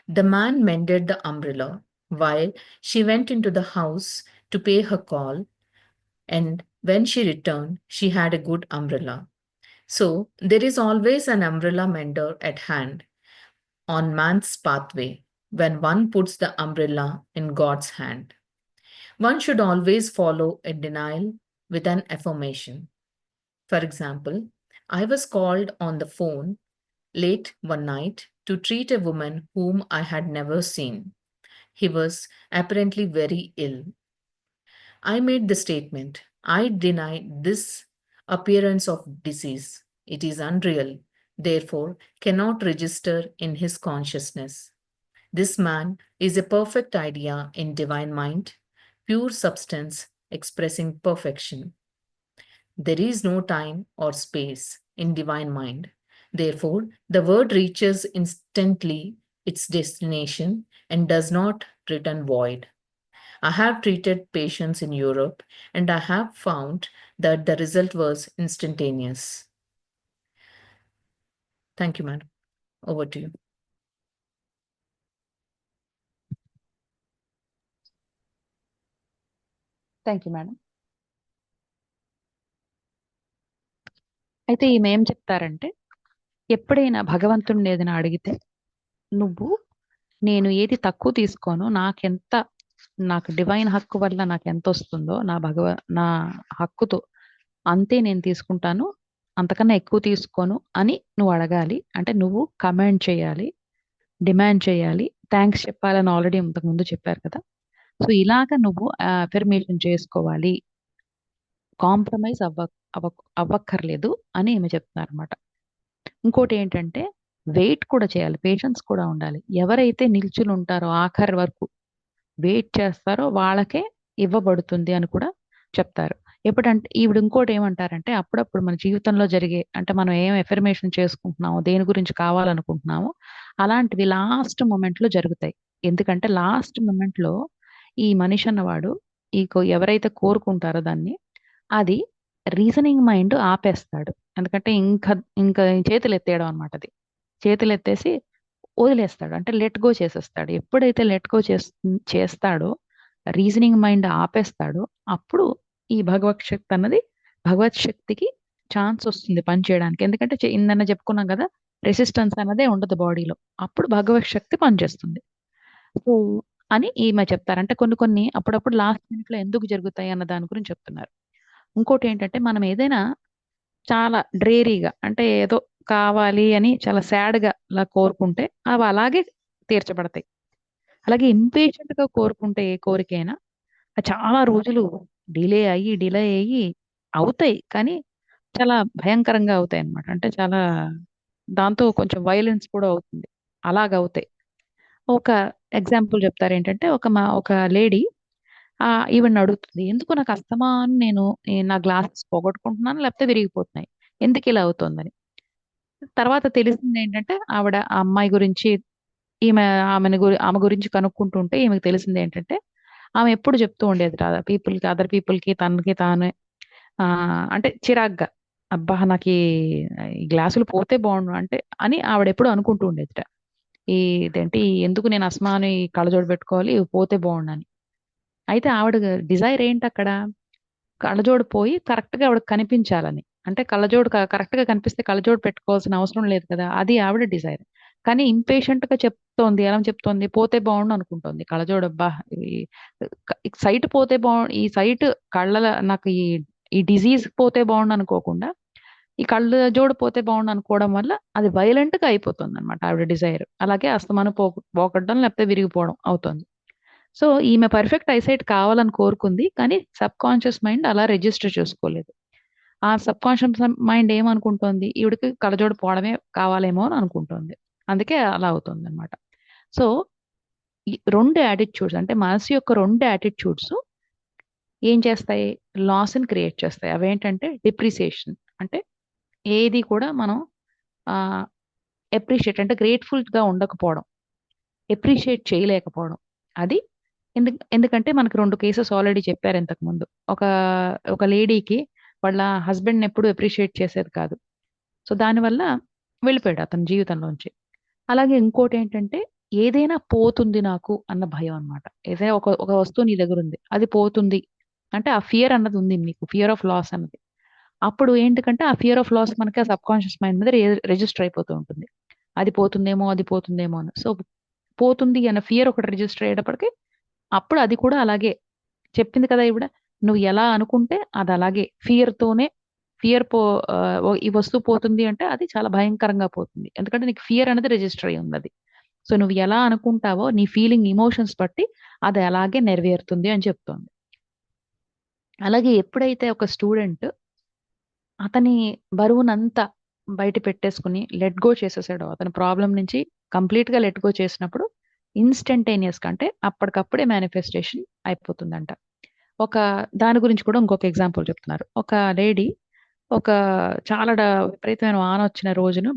The man mended the umbrella while she went into the house to pay her call, and when she returned, she had a good umbrella. So, there is always an umbrella mender at hand on man's pathway when one puts the umbrella in God's hand. One should always follow a denial with an affirmation. For example, I was called on the phone late one night to treat a woman whom I had never seen. He was apparently very ill. I made the statement, I deny this appearance of disease. It is unreal, therefore cannot register in his consciousness. This man is a perfect idea in divine mind, pure substance expressing perfection. There is no time or space in divine mind. Therefore, the word reaches instantly its destination and does not return void. I have treated patients in Europe and I have found that the result was instantaneous. Thank you, madam. Over to you. Thank you madam. అయితే ఈమె ఏం చెప్తారంటే, ఎప్పుడైనా భగవంతుడిని ఏదైనా అడిగితే, నువ్వు నేను ఏది తక్కువ తీసుకోను, నాకు డివైన్ హక్కు వల్ల నాకు ఎంత వస్తుందో నా హక్కుతో అంతే నేను తీసుకుంటాను, అంతకన్నా ఎక్కువ తీసుకోను అని నువ్వు అడగాలి. అంటే నువ్వు కమాండ్ చేయాలి, డిమాండ్ చేయాలి, థ్యాంక్స్ చెప్పాలని ఆల్రెడీ ఇంతకుముందు చెప్పారు కదా. సో ఇలాగ నువ్వు అఫర్మేషన్ చేసుకోవాలి, కాంప్రమైజ్ అవ్వక్కర్లేదు అని ఈమె చెప్తున్నారు అనమాట. ఇంకోటి ఏంటంటే వెయిట్ కూడా చేయాలి, పేషెన్స్ కూడా ఉండాలి. ఎవరైతే నిల్చుని ఉంటారో ఆఖరి వరకు వెయిట్ చేస్తారో వాళ్ళకే ఇవ్వబడుతుంది అని కూడా చెప్తారు. ఎప్పుడంటే ఈవిడ ఇంకోటి ఏమంటారంటే, అప్పుడప్పుడు మన జీవితంలో జరిగే, అంటే మనం ఏం ఎఫర్మేషన్ చేసుకుంటున్నామో, దేని గురించి కావాలనుకుంటున్నామో అలాంటివి లాస్ట్ లో జరుగుతాయి. ఎందుకంటే లాస్ట్ లో ఈ మనిషి అన్నవాడు ఎవరైతే కోరుకుంటారో దాన్ని, అది రీజనింగ్ మైండ్ ఆపేస్తాడు. ఎందుకంటే ఇంకా ఇంకా చేతులు ఎత్తేయడం అనమాట. అది చేతులు ఎత్తేసి వదిలేస్తాడు, అంటే లెట్ గో చేసేస్తాడు. ఎప్పుడైతే లెట్ గో చేస్తాడో, రీజనింగ్ మైండ్ ఆపేస్తాడో, అప్పుడు ఈ భగవత్ శక్తికి ఛాన్స్ వస్తుంది పనిచేయడానికి. ఎందుకంటే ఇందన్న చెప్పుకున్నాం కదా, రెసిస్టెన్స్ అన్నదే ఉండదు బాడీలో, అప్పుడు భగవత్ శక్తి పనిచేస్తుంది. సో అని ఈమె చెప్తారు. అంటే కొన్ని అప్పుడప్పుడు లాస్ట్ మినిట్ లో ఎందుకు జరుగుతాయి అన్న దాని గురించి చెప్తున్నారు. ఇంకోటి ఏంటంటే, మనం ఏదైనా చాలా డ్రేరీగా, అంటే ఏదో కావాలి అని చాలా సాడ్గా అలా కోరుకుంటే అవి అలాగే తీర్చబడతాయి. అలాగే ఇంపేషెంట్ గా కోరుకుంటే ఏ కోరికైనా అది చాలా రోజులు డిలే అయ్యి అవుతాయి, కానీ చాలా భయంకరంగా అవుతాయి అన్నమాట. అంటే చాలా దాంతో కొంచెం వైలెన్స్ కూడా అవుతుంది, అలాగవుతాయి. ఒక ఎగ్జాంపుల్ చెప్తారు ఏంటంటే, ఒక లేడీ ఈవిడ్ని అడుగుతుంది, ఎందుకు నాకు అస్తమానం నా గ్లాసెస్ పోగొట్టుకుంటున్నాను, లేకపోతే విరిగిపోతున్నాయి, ఎందుకు ఇలా అవుతుందని. తర్వాత తెలిసింది ఏంటంటే, ఆవిడ ఆ అమ్మాయి గురించి, ఆమె గురించి కనుక్కుంటుంటే ఈమెకు తెలిసింది ఏంటంటే, ఆమె ఎప్పుడు చెప్తూ ఉండేది అదర్ పీపుల్కి తనకి తాను అంటే చిరాగ్గా, అబ్బా నాకు ఈ గ్లాసులు పోతే బాగుండు అంటే అని ఆవిడ ఎప్పుడు అనుకుంటూ ఉండేదిట. ఇదేంటి, ఎందుకు నేను అస్మాను ఈ కళ్ళజోడు పెట్టుకోవాలి, ఇవి పోతే బాగుండని. అయితే ఆవిడ డిజైర్ ఏంటి అక్కడ, కళ్ళజోడు పోయి కరెక్ట్ గా ఆవిడకి కనిపించాలని. అంటే కళ్ళజోడు కరెక్ట్ గా కనిపిస్తే కళ్ళజోడు పెట్టుకోవాల్సిన అవసరం లేదు కదా, అది ఆవిడ డిజైర్. కానీ ఇంపేషెంట్ గా చెప్తోంది, ఎలా చెప్తోంది, పోతే బాగుండు అనుకుంటోంది. కళ్ళజోడు అబ్బా సైట్ పోతే బాగుండు, ఈ సైట్ నాకు ఈ డిజీజ్ పోతే బాగుండు అనుకోకుండా ఈ కళ్ళజోడు పోతే బాగుండు అనుకోవడం వల్ల అది వైలెంట్ గా అయిపోతుంది అనమాట ఆవిడ డిజైర్. అలాగే అస్తమానం పోగొట్టడం లేకపోతే విరిగిపోవడం అవుతుంది. సో ఈమె పర్ఫెక్ట్ ఐసైట్ కావాలని కోరుకుంది, కానీ సబ్ కాన్షియస్ మైండ్ అలా రిజిస్టర్ చేసుకోలేదు. ఆ సబ్ కాన్షియస్ మైండ్ ఏమనుకుంటోంది, ఈవిడికి కళ్ళజోడు పోవడమే కావాలేమో అని అనుకుంటోంది. అందుకే అలా అవుతుంది అనమాట. సో ఈ రెండు యాటిట్యూడ్స్, అంటే మనసు యొక్క రెండు యాటిట్యూడ్స్ ఏం చేస్తాయి, లాస్ని క్రియేట్ చేస్తాయి. అవేంటంటే డిప్రిసియేషన్, అంటే ఏది కూడా మనం అప్రిషియేట్ అంటే గ్రేట్ఫుల్గా ఉండకపోవడం, అప్రిషియేట్ చేయలేకపోవడం. అది ఎందుకంటే మనకు 2 కేసెస్ ఆల్రెడీ చెప్పారు ఇంతకుముందు. ఒక ఒక లేడీకి వాళ్ళ హస్బెండ్‌ని ఎప్పుడు అప్రిషియేట్ చేసేది కాదు. సో, దానివల్ల వెళ్ళిపోయాడు అతని జీవితంలోంచి. అలాగే ఇంకోటేంటంటే ఏదైనా పోతుంది నాకు అన్న భయం అన్నమాట. ఏదైనా ఒక ఒక వస్తువు నీ దగ్గరుంది. అది పోతుంది. అంటే ఆ ఫియర్ అన్నది ఉంది మీకు. ఫియర్ ఆఫ్ లాస్ అన్నది. అప్పుడు ఏంటికంటే ఆ ఫియర్ ఆఫ్ లాస్ మనకి ఆ సబ్‌కాన్షియస్ మైండ్ మీద రిజిస్టర్ అయిపోతూ ఉంటుంది. అది పోతుందేమో, అది పోతుందేమో అని. సో, పోతుంది అన్న ఫియర్ ఒకటి రిజిస్టర్ అయ్యేటప్పటికి అప్పుడు అది కూడా అలాగే చెప్పింది కదా ఈవిడ. నువ్వు ఎలా అనుకుంటే అది అలాగే ఫియర్‌తోనే ఫియర్ ఈ వస్తువు పోతుంది అంటే అది చాలా భయంకరంగా పోతుంది. ఎందుకంటే నీకు ఫియర్ అనేది రిజిస్టర్ అయ్యి ఉందది. సో, నువ్వు ఎలా అనుకుంటావో నీ ఫీలింగ్, ఎమోషన్స్ బట్టి అది అలాగే నెరవేరుతుంది అని చెప్తోంది. అలాగే ఎప్పుడైతే ఒక స్టూడెంట్ అతని బరువునంతా బయట పెట్టేసుకొని లెట్ గో చేసేసాడో, అతని ప్రాబ్లమ్ నుంచి కంప్లీట్‌గా లెట్ గో చేసినప్పుడు ఇన్‌స్టంటేనియస్‌గా అంటే అప్పటికప్పుడే మేనిఫెస్టేషన్ అయిపోతుందంట. ఒక దాని గురించి కూడా ఇంకొక ఎగ్జాంపుల్ చెప్తున్నారు. ఒక లేడీ ఒక చాలా విపరీతమైన వానొచ్చిన రోజున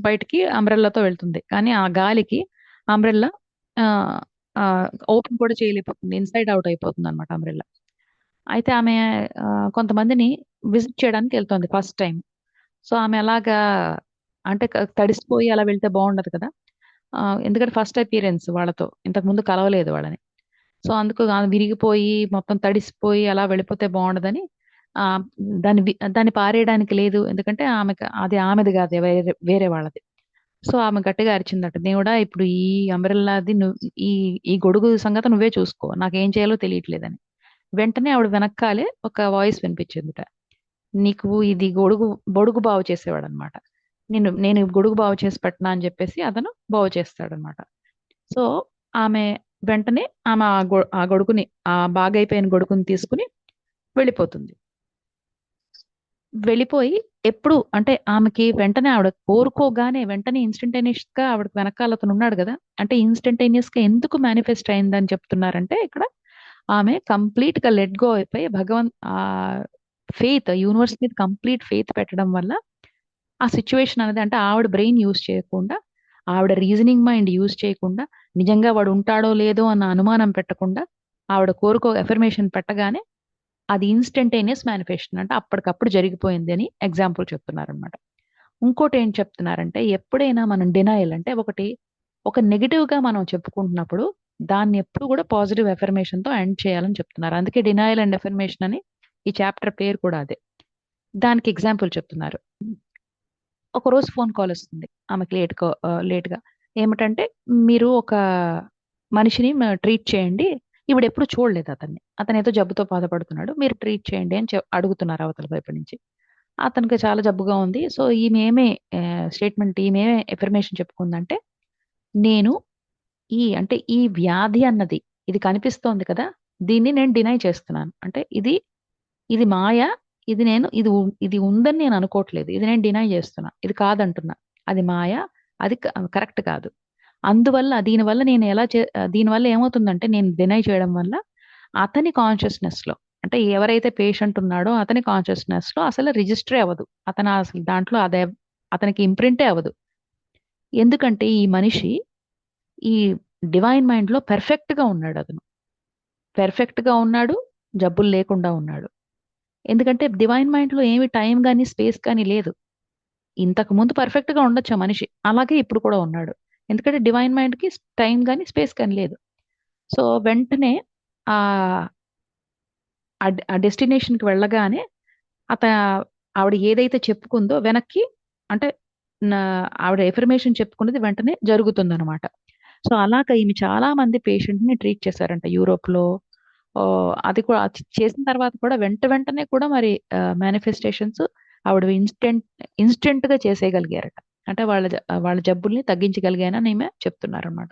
బయటికి అంబ్రెల్లాతో వెళ్తుంది. కానీ ఆ గాలికి అంబ్రెల్లా ఆహ్, ఓపెన్ కూడా చేయలేకపోతుంది. ఇన్‌సైడ్ ఔట్ అయిపోతుందన్నమాట అంబ్రెల్లా. అయితే ఆమె కొంతమందిని విజిట్ చేయడానికెళ్తోంది ఫస్ట్ టైమ్. సో, ఆమె అలాగా అంటే తడిసిపోయి అలా వెళ్తే బావుండదు కదా! ఎందుకంటే ఫస్ట్ అపియరెన్స్ వాళ్ళతో. ఇంతకుముందు కలవలేదు వాళ్ళని. సో, అందుకు ఆమె విరిగిపోయి, మొత్తం తడిసిపోయి అలా వెళ్ళిపోతే బావుండదని ఆహ్, దాన్ని పారేయడానికి లేదు. ఎందుకంటే అది ఆమెది గాదు. వేరే వేరే వాళ్ళది. సో, ఆమె గట్టిగా అరిచిందట. దేవుడా! ఇప్పుడు ఈ అంబ్రెల్లాది ఈ ఈ గొడుగు సంగతి నువ్వే చూసుకో. నాకేం చేయాలో తెలియట్లేదని. వెంటనే ఆవిడ వెనకాలే ఒక వాయిస్ వినిపించిందిట. నీకు ఇది బొడుగు బాగు చేసేవాడనమాట. నేను గొడుగు బాగు చేసి పెట్టనా అని జెప్పేసి అతను బాగు చేస్తాడనమాట. సో, ఆమె వెంటనే ఆమె ఆ గొడుగుని బాగైపోయిన గొడుగుని తీసుకొని వెళ్ళిపోతుంది. వెళ్ళిపోయి ఎప్పుడు అంటే ఆమెకి వెంటనే ఆవిడ కోరుకోగానే వెంటనే ఇన్‌స్టంటేనియస్‌గా ఆవిడకి వెనకాల అతనున్నాడు గదా! అంటే ఇన్‌స్టంటేనియస్‌గా ఎందుకు మేనిఫెస్ట్ అయిందని చెప్తున్నారంటే ఇక్కడ ఆమె కంప్లీట్‌గా లెట్ గో అయిపోయి యూనివర్స్ మీద కంప్లీట్ ఫెయిత్ పెట్టడం వల్ల ఆ సిట్యుయేషన్ అనేది అంటే ఆవిడ బ్రెయిన్ యూజ్ చేయకుండా, ఆవిడ రీజనింగ్ మైండ్ యూజ్ చేయకుండా, నిజంగా వాడు ఉంటాడో లేదో అన్న అనుమానం పెట్టకుండా, ఆవిడ అఫర్మేషన్ పెట్టగానే అది ఇన్‌స్టంటేనియస్ మేనిఫెస్టేషన్ అంటే అప్పటికప్పుడు జరిగిపోయింది అని ఎగ్జాంపుల్ చెప్తున్నారనమాట. ఇంకోటేం చెప్తున్నారంటే ఎప్పుడైనా మనం డినయల్ అంటే ఒక నెగెటివ్‌గా మనం చెప్పుకుంటున్నప్పుడు దాన్ని ఎప్పుడు కూడా పాజిటివ్ అఫర్మేషన్‌తో ఎండ్ చేయాలని చెప్తున్నారు. అందుకే డినయల్ అండ్ అఫర్మేషన్ అని ఈ చాప్టర్ పేరు కూడా అదే. దానికి ఎగ్జాంపుల్ చెప్తున్నారు. ఒకరోజు ఫోన్ కాలొస్తుంది. ఆమెకి లేట్‌గా. ఏమిటంటే, "మీరు ఒక మనిషిని ట్రీట్ చేయండి. ఈవిడెప్పుడు చూడలేదు అతన్ని. అతనేదో జబ్బుతో బాధపడుతున్నాడు. మీరు ట్రీట్ చేయండి" అని అడుగుతున్నారు అవతల వైపు నుంచి. అతనికి చాలా జబ్బుగా ఉంది. సో, ఈమె ఎఫర్మేషన్ చెప్పుకుందంటే, "నేను అంటే ఈ వ్యాధి అన్నది ఇది కనిపిస్తోంది కదా! దీన్ని నేను డినై చేస్తున్నాను. అంటే ఇది మాయ. ఇది ఉందని నేను అనుకోవట్లేదు. ఇది నేను డినై చేస్తున్నా. ఇది కాదంటున్నా. అది మాయ. అది కరెక్ట్ కాదు. అందువల్ల దీనివల్ల ఏమవుతుందంటే నేను డినై చేయడం వల్ల అతని కాన్షియస్‌నెస్‌లో అంటే ఎవరైతే పేషెంట్ ఉన్నాడో అతని కాన్షియస్‌నెస్‌లో అసలు రిజిస్టరే అవ్వదు. అసలు దాంట్లో అతనికి ఇంప్రింటే అవ్వదు. ఎందుకంటే ఈ మనిషి ఈ డివైన్ మైండ్‌లో పెర్ఫెక్ట్‌గా ఉన్నాడతను. పెర్ఫెక్ట్‌గా ఉన్నాడు. జబ్బులు లేకుండా ఉన్నాడు. ఎందుకంటే డివైన్ మైండ్‌లో ఏమి టైం గాని, స్పేస్ గాని లేదు. ఇంతకుముందు పర్ఫెక్ట్‌గా ఉండొచ్చు ఆ మనిషి. అలాగే ఇప్పుడు కూడా ఉన్నాడు. ఎందుకంటే డివైన్ మైండ్‌కి టైం గాని, స్పేస్ గాని లేదు. సో, వెంటనే ఆహ్, ఆ డెస్టినేషన్‌కి వెళ్ళగానే అత ఆవిడ ఏదైతే చెప్పుకుందో వెనక్కి అంటే నా ఆవిడ ఎఫర్మేషన్ చెప్పుకున్నది వెంటనే జరుగుతుందనమాట. సో, అలాగా ఈమె చాలా మంది పేషెంట్‌ని ట్రీట్ చేశారంట యూరోప్‌లో. అది కూడా చేసిన తర్వాత కూడా వెంటనే కూడా మరి మేనిఫెస్టేషన్స్ ఆవిడ ఇన్‌స్టంట్‌గా చేసేయగలిగారట. అంటే వాళ్ళ జబ్బుల్ని తగ్గించగలిగానని ఈమె చెప్తున్నారనమాట.